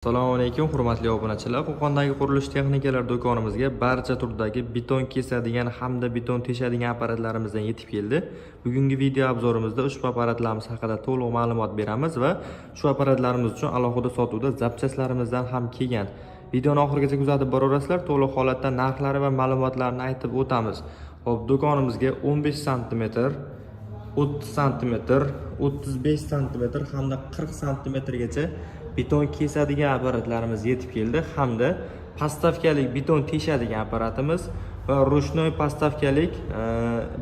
Assalomu alaykum hurmatli obunachilar. Qo'qondagi qurilish texnikalar do'konimizga barcha turdagi beton kesadigan hamda beton teshadigan apparatlarimizdan yetib keldi. Bugungi video obzorimizda ushbu apparatlarimiz haqida to'liq ma'lumot beramiz va shu apparatlarimiz uchun alohida sotuvda zapchaslarimizdan ham kelgan. Videoni oxirigacha kuzatib boraverasizlar. To'liq holatda narxlari va ma'lumotlarni aytib o'tamiz. Xo'p, do'konimizga 15 sm, 30 sm, 35 sm hamda 40 sm gacha beton kesadigan apparatlarimiz yetib keldi hamda postavkalik beton teshadigan apparatimiz va ruchnoy postavkalik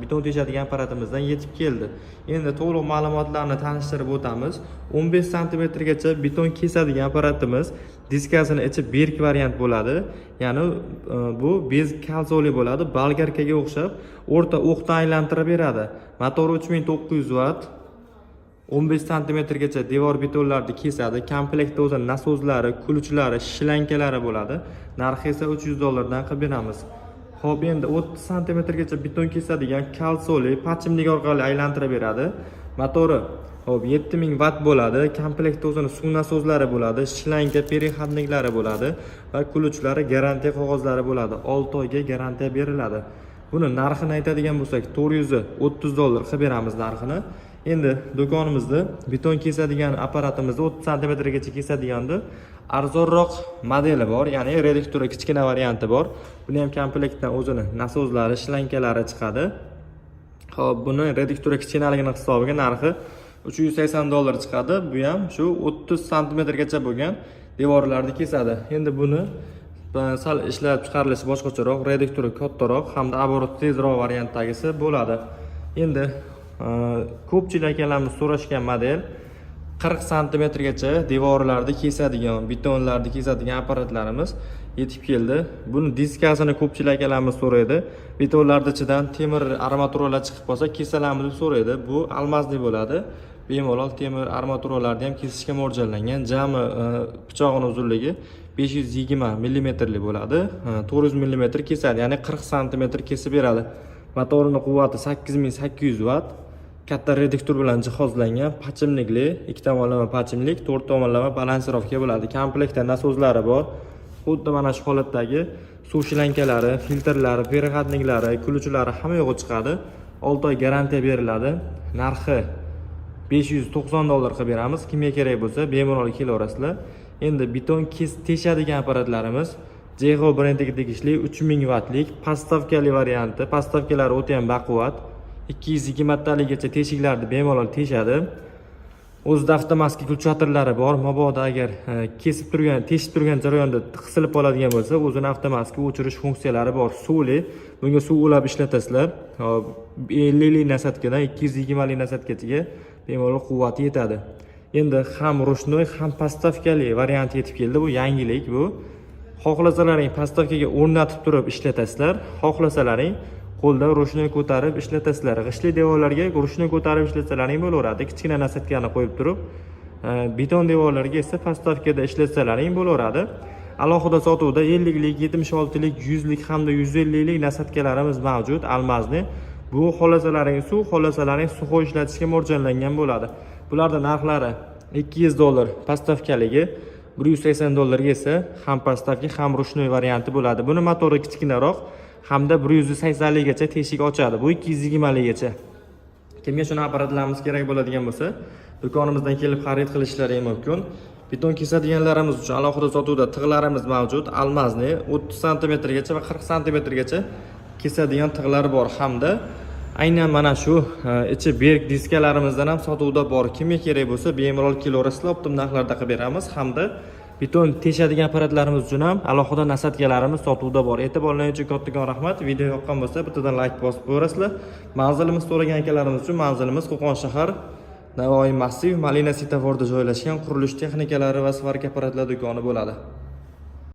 beton teshadigan apparatimizdan yetib keldi. Endi to'liq ma'lumotlarni tanishtirib o'tamiz. 15 sm gacha beton kesadigan apparatimiz diskasini ichi berk variant bo'ladi. Ya'ni bu bez kalsoli bo'ladi. Bolgarkaga o'xshab o'rta o'qdan aylantirib beradi. Motori 3900 vatt. 15 sm gacha devor betonlarni kesadi. Komplektda o'zi nasozlari, kulchlari, shlankalari bo'ladi. Narxi esa $300 dan qilib beramiz. Xo'p, endi 30 sm gacha beton kesadigan kalsoli pachimlik orqali aylantirib beradi. Motori 7000 vatt bo'ladi. Komplektda o'zini suv nasozlari bo'ladi, shlanka, perihodniklari bo'ladi va kulchlari garantiya qog'ozlari bo'ladi. 6 oyga garantiya beriladi. Buni narxini aytadigan bo'lsak, $430 qilib beramiz narxini. Endi do'konimizda beton kesadigan apparatimizni 30 sm gacha kesadiganda arzonroq modeli bor, ya'ni reduktori kichkina varianti bor. Buni ham komplektdan o'zini nasozlari, shlankalari chiqadi. Xo'p, buni reduktori kichkinaligini hisobiga narxi $380 chiqadi. Bu ham shu 30 sm gacha bo'lgan devorlarni kesadi. Endi buni sal ishlab chiqarilishi boshqacharoq, reduktori kattaroq hamda оборот tezroq variantdagisi bo'ladi. Endi ko'pchilik akalarimiz so'rashgan model 40 sm gacha devorlarni kesadigan, betonlarni kesadigan apparatlarimiz yetib keldi. Buni diskasini ko'pchilik akalarimiz so'raydi. Betonlarning ichidan temir armaturalar chiqib qolsa kesalarmiz deb so'raydi. Bu almazli bo'ladi. Bemalol temir armaturalarni ham kesishga mo'ljallangan. Jami pichog'ining uzunligi 520 mm bo'ladi. 400 mm kesadi, ya'ni 40 sm kesib beradi. Motorining quvvati 8800 vatt. Katta reduktor bilan jihozlangan, pachimlikli, ikki tomonlama pachimlik, 4 tomonlama balansirovka bo'ladi. Komplektda nasozlari bor. Xuddi mana shu holatdagi suv shlankalari, filtrlari, perihodniklari, kulchlari hamma yo'g'i chiqadi. 6 oy garantiya beriladi. Narxi $590 qilib beramiz. Kimga kerak bo'lsa, bemalol kelaverasizlar. Endi beton teshadigan apparatlarimiz JEGO brendiga tegishli 3000 vattlik postavkali varianti. Postavkalari o'ta ham baquvvat. 220 taligacha teshiklarni bemalol teshadi. O'zida avtomatik kulchatorlari bor. Mabodo agar teshib turgan jarayonda qisilib qoladigan bo'lsa, o'zini avtomatik o'chirish funksiyalari bor. Suvli, bunga suv ulab ishlatasizlar. 50 lik nasatkadan 220 lik nasatkachaga bemalol quvvati yetadi. Endi ham ruchnoy, ham postavkali variant yetib keldi. Bu yangilik bu. Xohlasalaring postavkaga o'rnatib turib ishlatasizlar, xohlasalaring qo'lda ruchnoy ko'tarib ishlatasizlar. G'ishli devorlarga ruchnoy ko'tarib ishlasalaring bo'laveradi. Kichkina nasatkani qo'yib turib, beton devorlarga esa postavkada ishlasalaring bo'laveradi. Alohida sotuvda 50 lik, 76 lik, 100 lik hamda 150 lik nasatkalarimiz mavjud, almazni. Bu xohlasalaring suv ishlatishga mo'ljallangan bo'ladi. Bularning narxlari $200 postavkaligi, $180 esa ham postavka, ham ruchnoy varianti bo'ladi. Buni motori kichkinaroq hamda 180 likgacha teshik ochadi. Bu 220 likgacha. Kimga shuni apparatlarimiz kerak bo'ladigan bo'lsa, do'konimizdan kelib xarid qilishlari mumkin. Beton kesadiganlarimiz uchun alohida sotuvda tig'larimiz mavjud. Almazni 30 sm gacha va 40 sm gacha kesadigan tig'lar bor hamda aynan mana shu ichi berk diskalarimizdan ham sotuvda bor. Kimga kerak bo'lsa, bemalol kelaverasizlar, optim narxlarda qilib beramiz hamda beton teshadigan apparatlarimiz uchun ham alohida nasatkalarimiz sotuvda bor. E'tiborlaringiz uchun kattakon rahmat. Video yoqqan bo'lsa, bittadan like bosib qo'yasizlar. Manzilimiz so'ragan akalarimiz uchun manzilimiz Qo'qon shahar Navoiy massiv Malina svetoforida joylashgan qurilish texnikalari va svarka apparatlar do'koni bo'ladi.